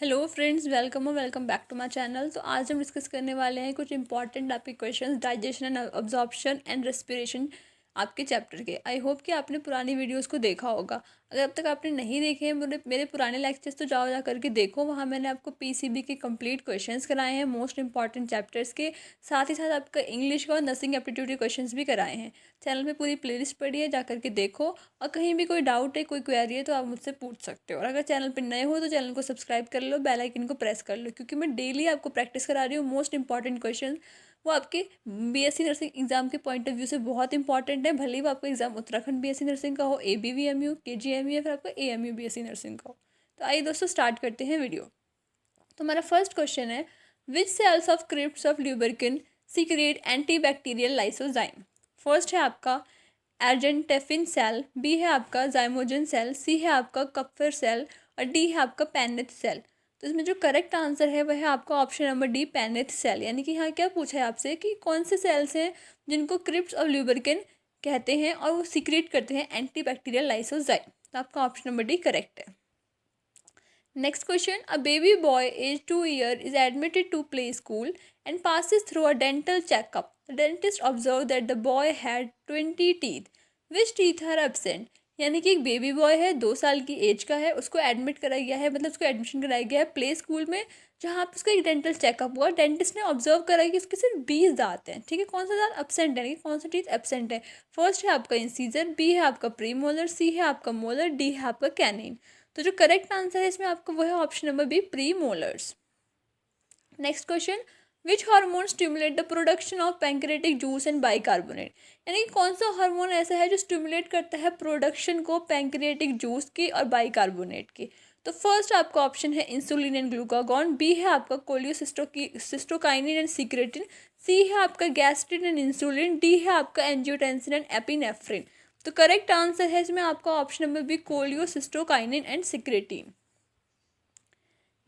Hello friends, welcome और welcome back to my channel. तो आज हम डिस्कस करने वाले हैं कुछ इंपॉर्टेंट आपके questions digestion and absorption and respiration आपके चैप्टर के। आई होप कि आपने पुरानी वीडियोस को देखा होगा। अगर अब तक आपने नहीं देखे हैं मेरे पुराने लेक्चर्स, तो जाओ जा करके देखो। वहाँ मैंने आपको पीसीबी के कंप्लीट क्वेश्चंस कराए हैं मोस्ट इंपॉर्टेंट चैप्टर्स के। साथ ही साथ आपका इंग्लिश का और नर्सिंग एप्टीट्यूड के क्वेश्चंस भी कराए हैं। चैनल पे पूरी प्लेलिस्ट पड़ी है, जा करके देखो। और कहीं भी कोई डाउट है, कोई क्वेरी है, तो आप मुझसे पूछ सकते हो। और अगर चैनल पर नए हो तो चैनल को सब्सक्राइब कर लो, बेल आइकन को प्रेस कर लो, क्योंकि मैं डेली आपको प्रैक्टिस करा रही हूँ। मोस्ट इंपॉर्टेंट क्वेश्चन वो आपके बीएससी नर्सिंग एग्जाम के पॉइंट ऑफ व्यू से बहुत इंपॉर्टेंट है। भले ही वो आपका एग्जाम उत्तराखंड बीएससी नर्सिंग का हो, एबीवीएमयू, केजीएमयू या फिर आपका एएमयू बीएससी नर्सिंग का हो। तो आइए दोस्तों, स्टार्ट करते हैं वीडियो। तो हमारा फर्स्ट क्वेश्चन है, which cells of crypts of Lieberkuhn secrete antibacterial lysozyme. First है आपका एर्जेंटेफिन सेल, बी है आपका जाइमोजन सेल, सी है आपका कप्फर सेल और डी है आपका पेनेथ सेल। तो इसमें जो करेक्ट आंसर है वह है आपका ऑप्शन नंबर डी, पेनेथ सेल। यानी कि यहाँ क्या पूछा है आपसे कि कौन से सेल्स हैं जिनको क्रिप्स ऑफ ल्यूबरकिन कहते हैं और वो सीक्रेट करते हैं एंटीबैक्टीरियल लाइसोजाइम। तो आपका ऑप्शन नंबर डी करेक्ट है। Next question, a baby boy aged 2 years is admitted to play school and passes through a dental checkup. The dentist observed that the boy had 20 teeth. Which teeth are absent? यानी कि एक baby boy है, 2 साल की as का है, उसको admit कराया गया है, मतलब उसको एडमिशन कराया गया है प्ले स्कूल में, जहाँ पर उसका एक डेंटल चेकअप हुआ। डेंटिस्ट ने ऑब्जर्व करा कि उसके सिर्फ 20 दांत हैं। ठीक है, कौन सा दांत एब्सेंट है, कौन सा टीथ एब्सेंट है। फर्स्ट है आपका इंसीजर, बी है आपका प्रीमोलर, सी है आपका मोलर, डी है आपका कैनिन। तो जो करेक्ट आंसर है इसमें आपका वो है option number B, pre molars. Next question, which hormone stimulate the production of pancreatic juice and bicarbonate. यानी कौन सा हार्मोन ऐसा है जो स्टिमुलेट करता है प्रोडक्शन को पैंक्रेटिक जूस की और बाइकार्बोनेट की। तो फर्स्ट आपका ऑप्शन है इंसुलिन एंड ग्लूकागॉन, बी है आपका कोलियोसिस्टोकाइनिन एंड सीक्रेटिन, सी है आपका गैस्ट्रिन एंड इंसुलिन, डी है आपका एंजियोटेंसिन एंड एपिनेफ्रिन। तो करेक्ट आंसर है इसमें आपका option number B, cholecystokinin and secretin.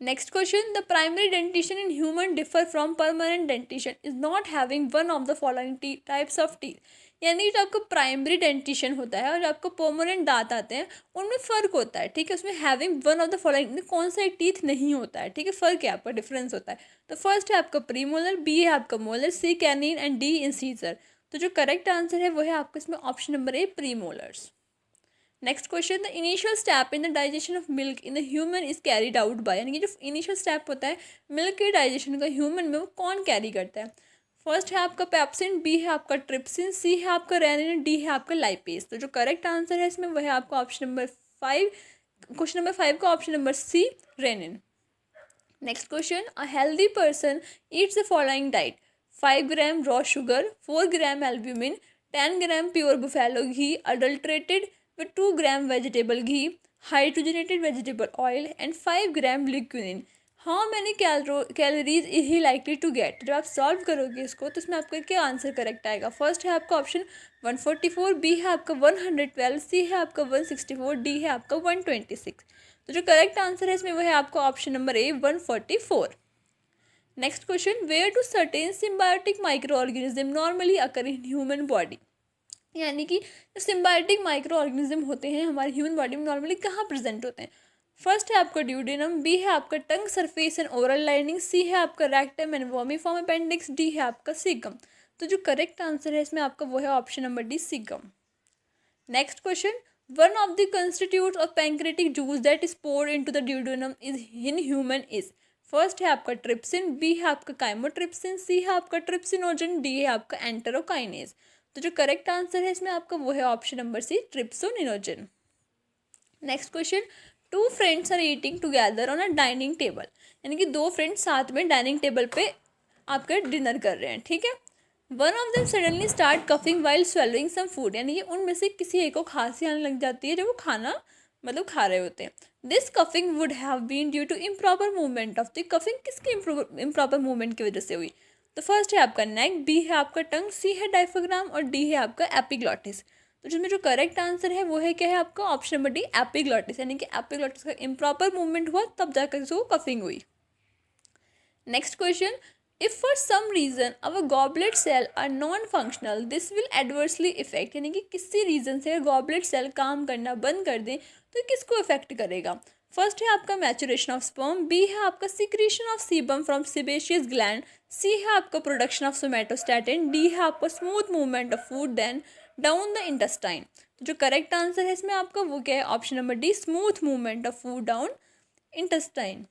Next question, the primary dentition in human differ from permanent dentition is not having one of the following types of teeth. यानी जो आपका primary dentition होता है और जो आपको परमानेंट दांत आते हैं उनमें फ़र्क होता है। ठीक है, उसमें having one of the following कौन सा एक टीथ नहीं होता है। ठीक है, फ़र्क है आपका, डिफरेंस होता है। तो फर्स्ट है आपका प्रीमोलर, बी है आपका molar, C canine and D incisor. तो जो करेक्ट आंसर है वो है आपका इसमें option number A, premolars. Next question, the initial step in the digestion of milk in the human is carried out by. यानी कि जो इनिशियल स्टेप होता है मिल्क के डाइजेशन का ह्यूमन में, वो कौन कैरी करता है। फर्स्ट है आपका पेप्सिन, बी है आपका ट्रिप्सिन, सी है आपका रेनिन, डी है आपका लाइपेज। तो जो करेक्ट आंसर है इसमें वह है आपका ऑप्शन नंबर 5, क्वेश्चन नंबर 5 का option number C, renin. Next question, a healthy person eats the following diet, 5 gram raw sugar, 4 gram albumin, 10 gram pure buffalo ghee adulterated with 2 gram vegetable ghee, hydrogenated vegetable oil and 5 gram liquinin. How many calories is he likely to get? जब आप solve करोगे इसको तो इसमें आपका क्या answer correct आएगा। First है आपका ऑप्शन 144, बी है आपका 112, सी है आपका 164, डी है आपका 126। तो जो करेक्ट आंसर है इसमें वो है आपका option number A, 144। Next question, where to certain symbiotic micro organism normally occur in human body. यानी कि जो सिम्बायोटिक माइक्रो ऑर्गेनिज्म होते हैं हमारे ह्यूमन बॉडी में नॉर्मली कहाँ प्रेजेंट होते हैं। फर्स्ट है आपका ड्यूडेनम, बी है आपका tongue surface and oral lining, C है आपका rectum and vermiform appendix, D है आपका सीगम। तो जो करेक्ट आंसर है इसमें आपका वो है ऑप्शन नंबर डी, सीगम। Next question, one of the constitute of pancreatic juice that is poured into the duodenum is in human is. First है आपका ट्रिप्सिन, बी है आपका काइमोट्रिप्सिन, सी है आपका ट्रिप्सिनोजन, डी है आपका एंटेरोकाइनेज। तो जो करेक्ट आंसर है इसमें आपका वो है option number C, trypsinogen. Next question, 2 friends are eating together on a dining table. यानी कि 2 फ्रेंड्स साथ में डाइनिंग टेबल पे आपका डिनर कर रहे हैं। ठीक है, one of them suddenly start coughing while swallowing some food. यानी कि उनमें से किसी एक को खांसी आने लग जाती है जब वो खाना मतलब खा रहे होते हैं। This coughing would have been due to improper movement of the coughing. किसकी इम्प्रॉपर मूवमेंट की वजह से हुई। तो फर्स्ट है आपका नेक, बी है आपका टंग, सी है डायफ्राम और डी है आपका एपिग्लॉटिस। तो जिसमें जो करेक्ट आंसर है वो है क्या है आपका ऑप्शन नंबर डी, एपिग्लॉटिस। यानी कि एपिग्लॉटिस का इम्प्रॉपर मूवमेंट हुआ तब जाकर उसको कफिंग हुई। Next question, if for some reason our goblet cell are non functional this will adversely effect. यानी कि किसी रीजन से गॉबलेट सेल काम करना बंद कर दें तो किसको इफेक्ट करेगा। फर्स्ट है आपका मैचुरेशन ऑफ स्पर्म, बी है आपका secretion of sebum from sebaceous gland, C है आपका प्रोडक्शन ऑफ सोमेटोस्टैटिन, डी है आपका smooth movement of food then down the intestine. तो जो करेक्ट आंसर है इसमें आपका वो क्या है, option number D, smooth movement of food down intestine.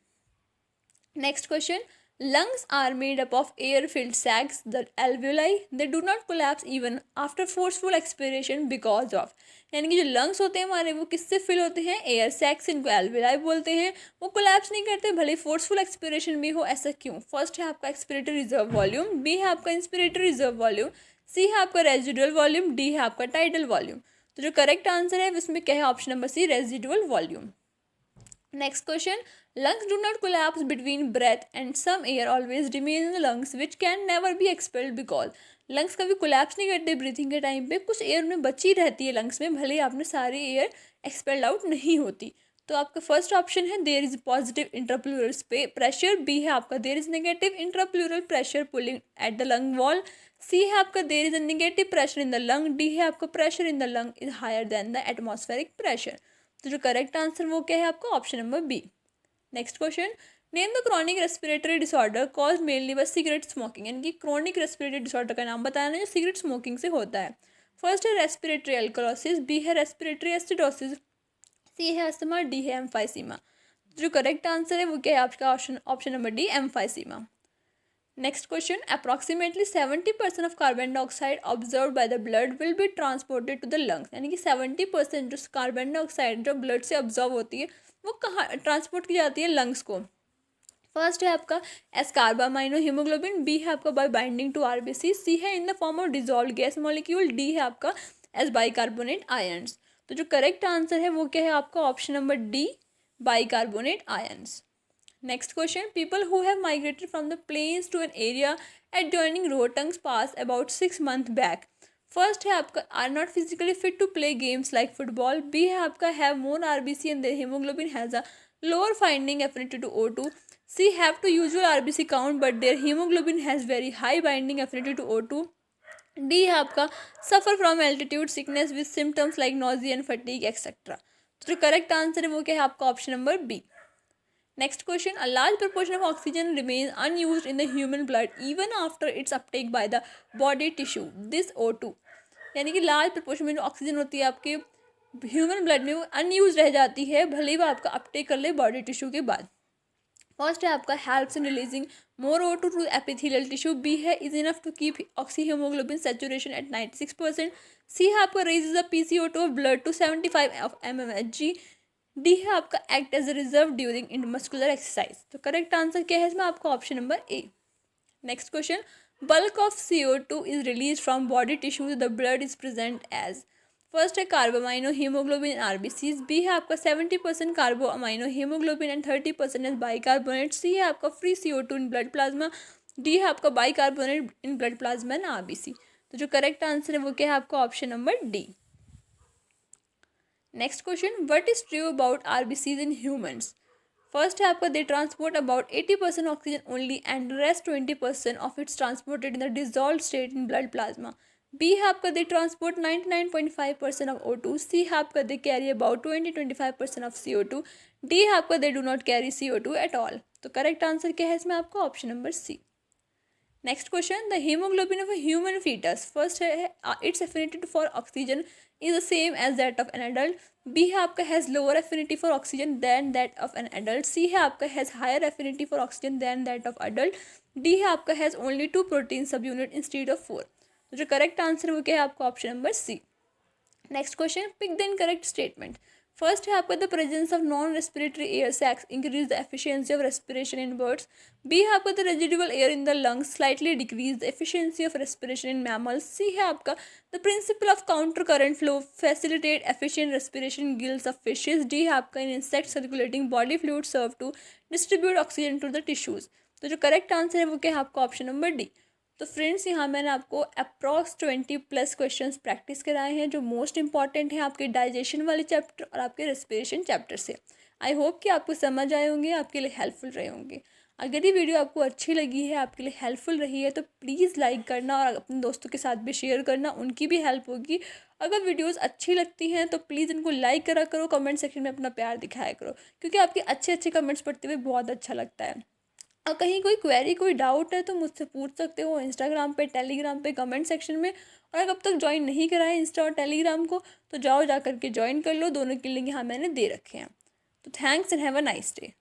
Next question. Lungs are made up of air-filled sacs, the alveoli. They do not collapse even after forceful expiration because of. यानी कि जो lungs होते हैं हमारे वो किससे fill होते हैं, एयर सैक्स, इनको एल्वेलाई बोलते हैं। वो कोलैप्स नहीं करते भले फोर्सफुल एक्सपिरेशन भी हो, ऐसा क्यों? फर्स्ट है आपका एक्सपिरेटरी रिजर्व वॉल्यूम, बी है आपका इंस्पिरेटरी रिजर्व वॉल्यूम, सी है आपका रेजिडुअल वॉल्यूम, डी है आपका टाइडल वॉल्यूम। तो जो करेक्ट आंसर है उसमें क्या है, option number C, residual volume. Next question. Lungs do not collapse between breath and some air always remain in the lungs which can never be expelled because. Lungs कभी collapse नहीं करते breathing के time पे, कुछ air में बची रहती है लंग्स में, भले ही आपने सारी एयर एक्सपेल्ड आउट नहीं होती। तो आपका फर्स्ट ऑप्शन है there is positive intrapleural pressure, B है आपका there is negative intrapleural pressure pulling at the lung wall, C है आपका there is a negative pressure in the lung, D है आपका pressure in the lung is higher than the atmospheric pressure. तो जो correct answer वो क्या है आपका, option number B. Next question. Name the chronic respiratory disorder cause mainly bye cigarette smoking, यानी कि क्रॉनिक रेस्पिरेटरी डिसऑर्डर का नाम बताना जो सिगरेट स्मोकिंग से होता है। फर्स्ट है रेस्पिरेटरी एल्कोलोसिस, बी है रेस्पिरेटरी एसिडोसिस, सी है अस्थमा, डी है एम्फाइसीमा। जो करेक्ट आंसर है वो क्या है आपका, option number D, emphysema. Next question. Approximately 70% of carbon dioxide observe by the blood will be transported to the lungs, यानी कि 70% जो कार्बन डाइऑक्साइड जो ब्लड से ऑब्जर्व होती है वो कहाँ ट्रांसपोर्ट की जाती है, लंग्स को। फर्स्ट है आपका एस्कार्बामाइनो हीमोग्लोबिन, बी है आपका बाय बाइंडिंग टू आरबीसी, सी है in the form of dissolve gas molecule, D है आपका एज बाइकार्बोनेट आयंस। तो जो करेक्ट आंसर है वो क्या है आपका, option number D, bicarbonate ions. Next question. People who have migrated from the plains to an area adjoining Rohtang's Pass about 6 months back. First है आपका are not physically fit to play games like football. B है आपका have more RBC and their hemoglobin has a lower binding affinity to O2. C have to usual RBC count but their hemoglobin has very high binding affinity to O2. D है आपका suffer from altitude sickness with symptoms like nausea and fatigue etc. तो जो correct answer है वो क्या है आपका, option number B. Next question. A large proportion of oxygen remains unused in the human blood even after its uptake by the body tissue. This O2, यानी कि large proportion में जो ऑक्सीजन होती है आपके ह्यूमन ब्लड में वो unused रह जाती है भले ही वो आपका अपटेक कर ले बॉडी टिश्यू के बाद। फर्स्ट है आपका helps in releasing more O2 to epithelial tissue, B है is enough to keep oxy haemoglobin saturation at 96%, C है आपका raises the PCO2 of blood to 75 mmHg, D है आपका act as a reserve during in muscular exercise. तो correct answer क्या है इसमें आपका, option number A. Next question. Bulk of CO2 is release from body tissues the blood is present as. First है carbamino haemoglobin RBCs, B है आपका 70% carbamino haemoglobin and 30% as bicarbonate, C है आपका free CO2 in blood plasma, D है आपका bicarbonate in blood plasma and RBC. तो जो correct answer है वो क्या है आपका, option number D. Next question. What is true about RBCs in humans? First है आपका they transport about 80% oxygen only and rest 20% of its transported in the dissolve state in blood plasma, B है आपका they transport 99.5% of O2, C है आपका they carry about 20-25% of CO2, D है आपका they do not carry CO2 at all. तो correct answer क्या है इसमें आपका, option number C. Next question. The haemoglobin of a human foetus, first है its affinity for oxygen is the same as that of an adult, B है आपका has lower affinity for oxygen than that of an adult, C है आपका has higher affinity for oxygen than that of adult, D है आपका has only 2 protein subunit instead of 4। तो जो correct answer वो क्या है आपका, option number C. Next question. Pick the incorrect statement. First है आपका the presence of non respiratory air sacs increase the efficiency of respiration in birds, B है आपका the residual air in the lungs slightly decrease the efficiency of respiration in mammals, C है आपका the principle of counter current flow facilitate efficient respiration gills of fishes, D है आपका in insect circulating body fluid serve to distribute oxygen to the tissues. तो जो correct answer है वो क्या है आपका, ऑप्शन नंबर डी। तो फ्रेंड्स यहाँ मैंने आपको अप्रॉक्स 20+ क्वेश्चंस प्रैक्टिस कराए हैं जो मोस्ट इंपॉर्टेंट हैं आपके डाइजेशन वाले चैप्टर और आपके रेस्पिरेशन चैप्टर से। आई होप कि आपको समझ आए होंगे, आपके लिए हेल्पफुल रहे होंगे। अगर ये वीडियो आपको अच्छी लगी है, आपके लिए हेल्पफुल रही है, तो प्लीज़ लाइक करना और अपने दोस्तों के साथ भी शेयर करना, उनकी भी हेल्प होगी। अगर वीडियोस अच्छी लगती हैं तो प्लीज़ इनको लाइक करा करो, कमेंट सेक्शन में अपना प्यार दिखाया करो, क्योंकि आपके अच्छे अच्छे कमेंट्स पढ़ते हुए बहुत अच्छा लगता है। और कहीं कोई क्वेरी, कोई डाउट है तो मुझसे पूछ सकते हो इंस्टाग्राम पे, टेलीग्राम पे, कमेंट सेक्शन में। और अगर अब तक ज्वाइन नहीं करा है इंस्टा और टेलीग्राम को, तो जाओ जा करके ज्वाइन कर लो, दोनों के लिंक यहाँ मैंने दे रखे हैं। तो thanks and have a nice day.